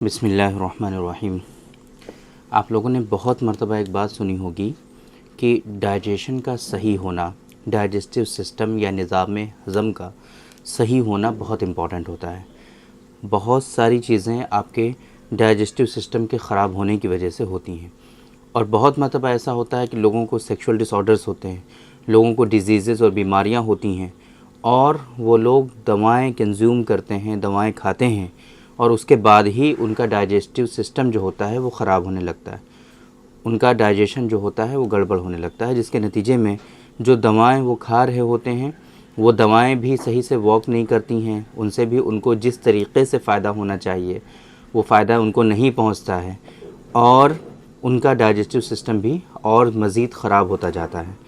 बिस्मिल्लाहिर्रहमानिर्रहीम। आप लोगों ने बहुत मर्तबा एक बात सुनी होगी कि डाइजेशन का सही होना, डाइजेस्टिव सिस्टम या निज़ाम हज़म का सही होना बहुत इम्पॉर्टेंट होता है। बहुत सारी चीज़ें आपके डाइजेस्टिव सिस्टम के ख़राब होने की वजह से होती हैं और बहुत मर्तबा ऐसा होता है कि लोगों को सेक्सुअल डिसऑर्डर्स होते हैं, लोगों को डिजीज़ और बीमारियां होती हैं और वो लोग दवाएं कंज्यूम करते हैं, दवाएं खाते हैं और उसके बाद ही उनका डाइजेस्टिव सिस्टम जो होता है वो ख़राब होने लगता है, उनका डाइजेशन जो होता है वो गड़बड़ होने लगता है, जिसके नतीजे में जो दवाएं वो खा रहे होते हैं वो दवाएं भी सही से वर्क नहीं करती हैं, उनसे भी उनको जिस तरीक़े से फ़ायदा होना चाहिए वो फ़ायदा उनको नहीं पहुंचता है और उनका डाइजेस्टिव सिस्टम भी और मज़ीद ख़राब होता जाता है।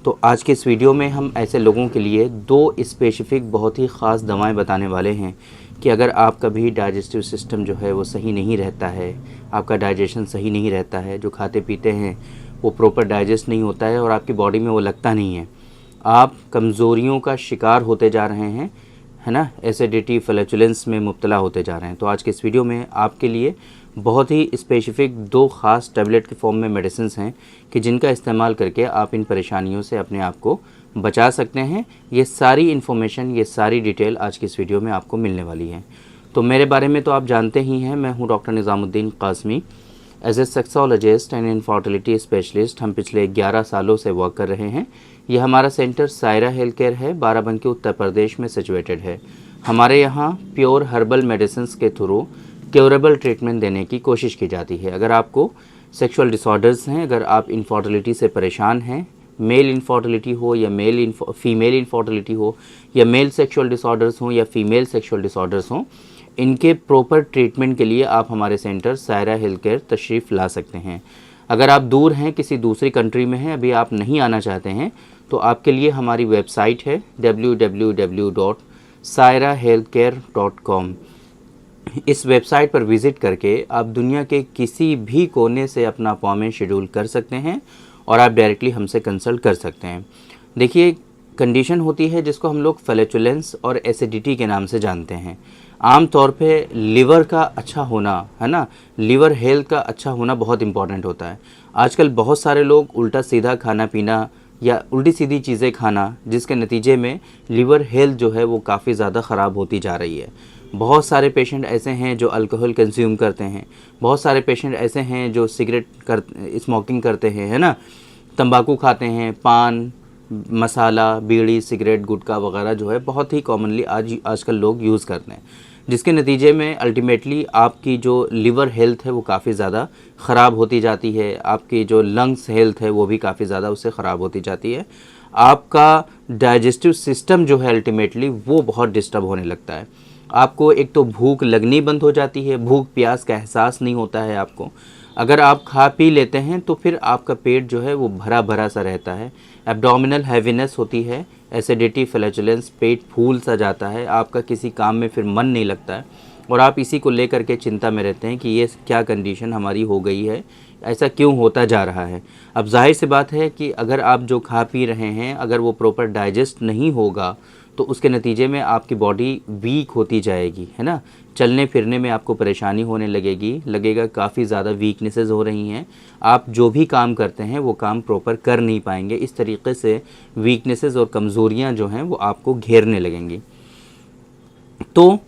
तो आज के इस वीडियो में हम ऐसे लोगों के लिए दो स्पेसिफ़िक बहुत ही ख़ास दवाएं बताने वाले हैं कि अगर आपका भी डाइजेस्टिव सिस्टम जो है वो सही नहीं रहता है, आपका डाइजेशन सही नहीं रहता है, जो खाते पीते हैं वो प्रॉपर डाइजेस्ट नहीं होता है और आपकी बॉडी में वो लगता नहीं है, आप कमज़ोरियों का शिकार होते जा रहे हैं, है ना, एसिडिटी फ्लैचुलेंस में मुब्तला होते जा रहे हैं। तो आज के इस वीडियो में आपके लिए बहुत ही स्पेसिफ़िक दो ख़ास टैबलेट के फॉर्म में मेडिसिन्स हैं कि जिनका इस्तेमाल करके आप इन परेशानियों से अपने आप को बचा सकते हैं। ये सारी इन्फॉर्मेशन, ये सारी डिटेल आज की इस वीडियो में आपको मिलने वाली है। तो मेरे बारे में तो आप जानते ही हैं, मैं हूं doctor Nizamuddin Qasmi. As a sexologist and infertility specialist हम पिछले 11 सालों से वर्क कर रहे हैं। ये हमारा सेंटर सायरा हेल्थ केयर है, बाराबंकी उत्तर प्रदेश में सिचुएटेड है। हमारे यहाँ प्योर हर्बल मेडिसिन्स के थ्रू क्योरेबल ट्रीटमेंट देने की कोशिश की जाती है। अगर आपको सेक्सुअल डिसऑर्डर्स हैं, अगर आप इनफर्टिलिटी से परेशान हैं, मेल इनफर्टिलिटी हो या फीमेल इनफर्टिलिटी हो या मेल सेक्सुअल डिसऑर्डर्स हो या फीमेल सेक्सुअल डिसऑर्डर्स हो, इनके प्रॉपर ट्रीटमेंट के लिए आप हमारे सेंटर सायरा हेल्थ केयर तशरीफ़ ला सकते हैं। अगर आप दूर हैं, किसी दूसरी कंट्री में हैं, अभी आप नहीं आना चाहते हैं, तो आपके लिए हमारी वेबसाइट है www.sairahealthcare.com। इस वेबसाइट पर विज़िट करके आप दुनिया के किसी भी कोने से अपना अपॉइंटमेंट शेड्यूल कर सकते हैं और आप डायरेक्टली हमसे कंसल्ट कर सकते हैं। देखिए, कंडीशन होती है जिसको हम लोग फ्लैचुलेंस और एसिडिटी के नाम से जानते हैं। आम तौर पे लिवर का अच्छा होना, है ना, लिवर हेल्थ का अच्छा होना बहुत इम्पॉर्टेंट होता है। आजकल बहुत सारे लोग उल्टा सीधा खाना पीना या उल्टी सीधी चीज़ें खाना, जिसके नतीजे में लिवर हेल्थ जो है वो काफ़ी ज़्यादा ख़राब होती जा रही है। बहुत सारे पेशेंट ऐसे हैं जो अल्कोहल कंज्यूम करते हैं, बहुत सारे पेशेंट ऐसे हैं जो स्मोकिंग करते हैं, है ना, तंबाकू खाते हैं, पान मसाला, बीड़ी, सिगरेट, गुटखा वगैरह जो है बहुत ही कॉमनली आजकल लोग यूज़ करते हैं, जिसके नतीजे में अल्टीमेटली आपकी जो लिवर हेल्थ है वो काफ़ी ज़्यादा ख़राब होती जाती है, आपकी जो लंग्स हेल्थ है वो भी काफ़ी ज़्यादा उससे ख़राब होती जाती है, आपका डाइजेस्टिव सिस्टम जो है अल्टीमेटली वो बहुत डिस्टर्ब होने लगता है। आपको एक तो भूख लगनी बंद हो जाती है, भूख प्यास का एहसास नहीं होता है आपको। अगर आप खा पी लेते हैं तो फिर आपका पेट जो है वो भरा भरा सा रहता है, एब्डोमिनल हैवीनेस होती है, एसिडिटी फ्लैचुलेंस, पेट फूल सा जाता है, आपका किसी काम में फिर मन नहीं लगता है और आप इसी को लेकर के चिंता में रहते हैं कि ये क्या कंडीशन हमारी हो गई है, ऐसा क्यों होता जा रहा है। अब जाहिर सी बात है कि अगर आप जो खा पी रहे हैं अगर वो प्रॉपर डाइजेस्ट नहीं होगा तो उसके नतीजे में आपकी बॉडी वीक होती जाएगी, है ना, चलने फिरने में आपको परेशानी होने लगेगा काफ़ी ज़्यादा वीकनेसेस हो रही हैं, आप जो भी काम करते हैं वो काम प्रॉपर कर नहीं पाएंगे। इस तरीके से वीकनेसेस और कमज़ोरियां जो हैं वो आपको घेरने लगेंगी। तो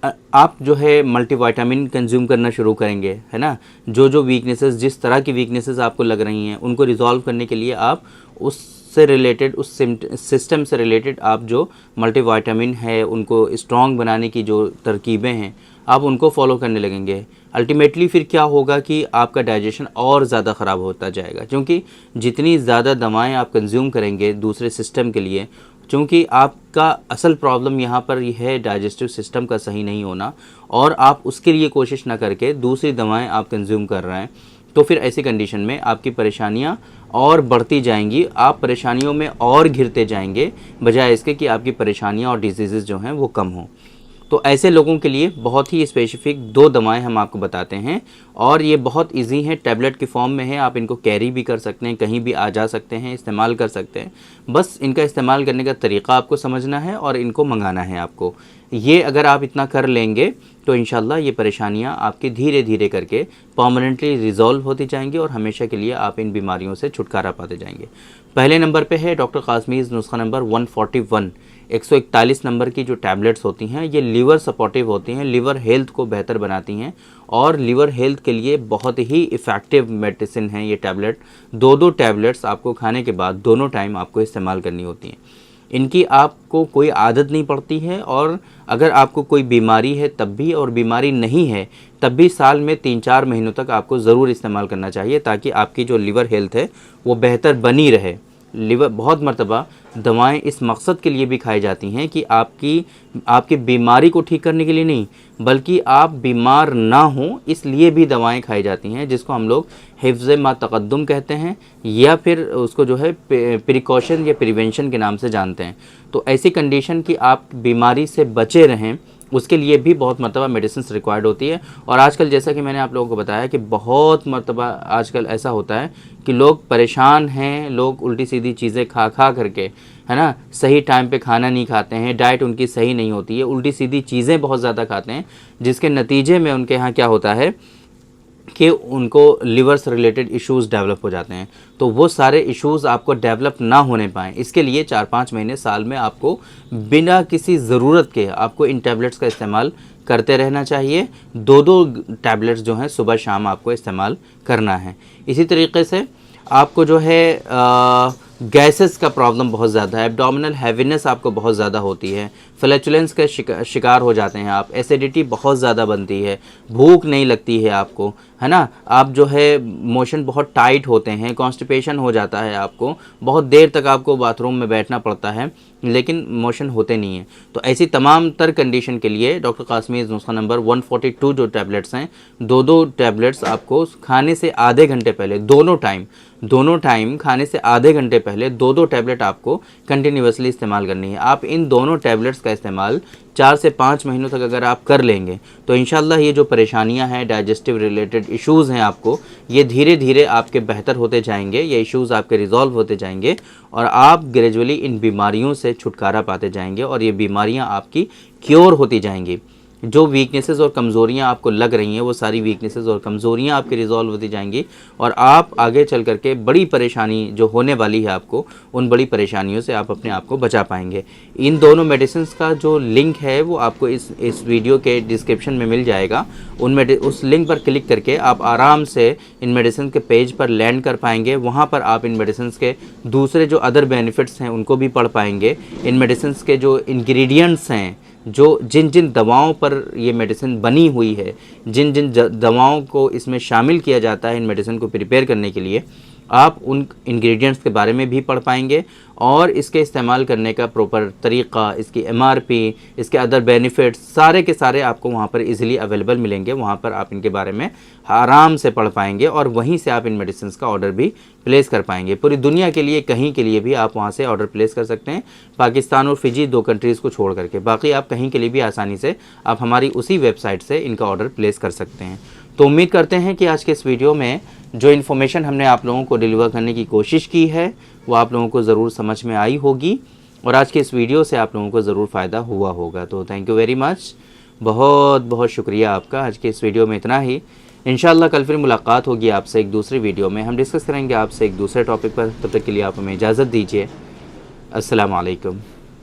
आप जो है मल्टीविटामिन कंज्यूम करना शुरू करेंगे, है ना, जो वीकनेसेस, जिस तरह की वीकनेसेस आपको लग रही हैं उनको रिजॉल्व करने के लिए आप उससे रिलेटेड, उस सिस्टम से रिलेटेड आप जो मल्टीविटामिन है उनको स्ट्रॉन्ग बनाने की जो तरकीबें हैं आप उनको फॉलो करने लगेंगे। अल्टीमेटली फिर क्या होगा कि आपका डाइजेशन और ज़्यादा ख़राब होता जाएगा, क्योंकि जितनी ज़्यादा दवाएं आप कंज्यूम करेंगे दूसरे सिस्टम के लिए, क्योंकि आपका असल प्रॉब्लम यहाँ पर यह है डाइजेस्टिव सिस्टम का सही नहीं होना और आप उसके लिए कोशिश ना करके दूसरी दवाएं आप कंज्यूम कर रहे हैं, तो फिर ऐसी कंडीशन में आपकी परेशानियाँ और बढ़ती जाएंगी, आप परेशानियों में और घिरते जाएंगे बजाय इसके कि आपकी परेशानियाँ और डिजीज़ जो हैं वो कम हों। तो ऐसे लोगों के लिए बहुत ही स्पेसिफिक 2 दवाएं हम आपको बताते हैं और ये बहुत इजी हैं, टैबलेट की फॉर्म में है, आप इनको कैरी भी कर सकते हैं, कहीं भी आ जा सकते हैं, इस्तेमाल कर सकते हैं। बस इनका इस्तेमाल करने का तरीक़ा आपको समझना है और इनको मंगाना है आपको। ये अगर आप इतना कर लेंगे तो इंशाल्लाह ये परेशानियां आपकी धीरे धीरे करके परमानेंटली रिजॉल्व होती जाएंगी और हमेशा के लिए आप इन बीमारियों से छुटकारा पाते जाएंगे। पहले नंबर पे है डॉक्टर कासमीज़ नुस्खा नंबर 141, 141 नंबर की जो टैबलेट्स होती हैं ये लीवर सपोर्टिव होती हैं, लीवर हेल्थ को बेहतर बनाती हैं और लीवर हेल्थ के लिए बहुत ही इफ़ेक्टिव मेडिसिन है ये टैबलेट। 2 टैबलेट्स आपको खाने के बाद दोनों टाइम आपको इस्तेमाल करनी होती हैं। इनकी आपको कोई आदत नहीं पड़ती है और अगर आपको कोई बीमारी है तब भी और बीमारी नहीं है तब भी साल में 3-4 महीनों तक आपको ज़रूर इस्तेमाल करना चाहिए ताकि आपकी जो लीवर हेल्थ है वो बेहतर बनी रहे। लीवर बहुत मर्तबा दवाएं इस मकसद के लिए भी खाई जाती हैं कि आपकी बीमारी को ठीक करने के लिए नहीं बल्कि आप बीमार ना हों इसलिए भी दवाएं खाई जाती हैं, जिसको हम लोग हिफ्ज़ मा तक़द्दुम कहते हैं या फिर उसको जो है प्रिकॉशन या प्रिवेंशन के नाम से जानते हैं। तो ऐसी कंडीशन कि आप बीमारी से बचे रहें उसके लिए भी बहुत मरतबा मेडिसिन रिक्वायर्ड होती है। और आजकल जैसा कि मैंने आप लोगों को बताया कि बहुत मरतबा आजकल ऐसा होता है कि लोग परेशान हैं, लोग उल्टी सीधी चीज़ें खा करके, है ना, सही टाइम पे खाना नहीं खाते हैं, डाइट उनकी सही नहीं होती है, उल्टी सीधी चीज़ें बहुत ज़्यादा खाते हैं, जिसके नतीजे में उनके यहाँ क्या होता है कि उनको लिवर से रिलेटेड इश्यूज़ डेवलप हो जाते हैं। तो वो सारे इश्यूज़ आपको डेवलप ना होने पाएँ इसके लिए 4-5 महीने साल में आपको बिना किसी ज़रूरत के आपको इन टैबलेट्स का इस्तेमाल करते रहना चाहिए। 2 टैबलेट्स जो हैं सुबह शाम आपको इस्तेमाल करना है। इसी तरीके से आपको जो है गैसेस का प्रॉब्लम बहुत ज़्यादा है, एब्डोमिनल हैवीनेस आपको बहुत ज़्यादा होती है, फ्लैचुलेंस का शिकार हो जाते हैं आप, एसिडिटी बहुत ज़्यादा बनती है, भूख नहीं लगती है आपको, है ना, आप जो है मोशन बहुत टाइट होते हैं, कॉन्स्टिपेशन हो जाता है आपको, बहुत देर तक आपको बाथरूम में बैठना पड़ता है लेकिन मोशन होते नहीं हैं। तो ऐसी तमाम तर कंडीशन के लिए डॉक्टर कासमीज़ नुस्खा नंबर 142 जो टैबलेट्स हैं 2 टैबलेट्स आपको खाने से आधे घंटे पहले दोनों टाइम खाने से आधे घंटे पहले 2 टैबलेट आपको कंटिन्यूसली इस्तेमाल करनी है। आप इन दोनों टैबलेट्स का इस्तेमाल 4 से 5 महीनों तक अगर आप कर लेंगे तो इंशाल्लाह ये जो परेशानियां हैं, डाइजेस्टिव रिलेटेड इश्यूज़ हैं आपको, ये धीरे धीरे आपके बेहतर होते जाएंगे, ये इश्यूज़ आपके रिजॉल्व होते जाएंगे और आप ग्रेजुअली इन बीमारियों से छुटकारा पाते जाएंगे और ये बीमारियां आपकी क्योर होती जाएंगी। जो वीकनेसेस और कमज़ोरियाँ आपको लग रही हैं वो सारी वीकनेसेस और कमज़ोरियाँ आपकी रिजॉल्व होती जाएंगी और आप आगे चल करके बड़ी परेशानी जो होने वाली है आपको, उन बड़ी परेशानियों से आप अपने आप को बचा पाएंगे। इन दोनों मेडिसिन्स का जो लिंक है वो आपको इस वीडियो के डिस्क्रिप्शन में मिल जाएगा। उस लिंक पर क्लिक करके आप आराम से इन मेडिसिन के पेज पर लैंड कर पाएंगे। वहाँ पर आप इन मेडिसिन के दूसरे जो अदर बेनिफिट्स हैं उनको भी पढ़ पाएंगे। इन मेडिसिन के जो इंग्रेडिएंट्स हैं, जो जिन दवाओं पर ये मेडिसिन बनी हुई है, जिन दवाओं को इसमें शामिल किया जाता है इन मेडिसिन को प्रिपेयर करने के लिए, आप उन इंग्रेडिएंट्स के बारे में भी पढ़ पाएंगे और इसके इस्तेमाल करने का प्रॉपर तरीक़ा, इसकी MRP, इसके अदर बेनिफिट्स सारे के सारे आपको वहाँ पर इजीली अवेलेबल मिलेंगे। वहाँ पर आप इनके बारे में आराम से पढ़ पाएंगे और वहीं से आप इन मेडिसिन का ऑर्डर भी प्लेस कर पाएंगे। पूरी दुनिया के लिए कहीं के लिए भी आप वहाँ से ऑर्डर प्लेस कर सकते हैं, पाकिस्तान और फिजी 2 कंट्रीज़ को छोड़ करके। बाकी आप कहीं के लिए भी आसानी से आप हमारी उसी वेबसाइट से इनका ऑर्डर प्लेस कर सकते हैं। तो उम्मीद करते हैं कि आज के इस वीडियो में जो इन्फॉर्मेशन हमने आप लोगों को डिलीवर करने की कोशिश की है वो आप लोगों को ज़रूर समझ में आई होगी और आज के इस वीडियो से आप लोगों को ज़रूर फ़ायदा हुआ होगा। तो थैंक यू वेरी मच, बहुत बहुत शुक्रिया आपका। आज के इस वीडियो में इतना ही। इंशाल्लाह कल फिर मुलाकात होगी आपसे एक दूसरी वीडियो में। हम डिस्कस करेंगे आपसे एक दूसरे टॉपिक पर। तब तक के लिए आप हमें इजाज़त दीजिए। अस्सलाम वालेकुम।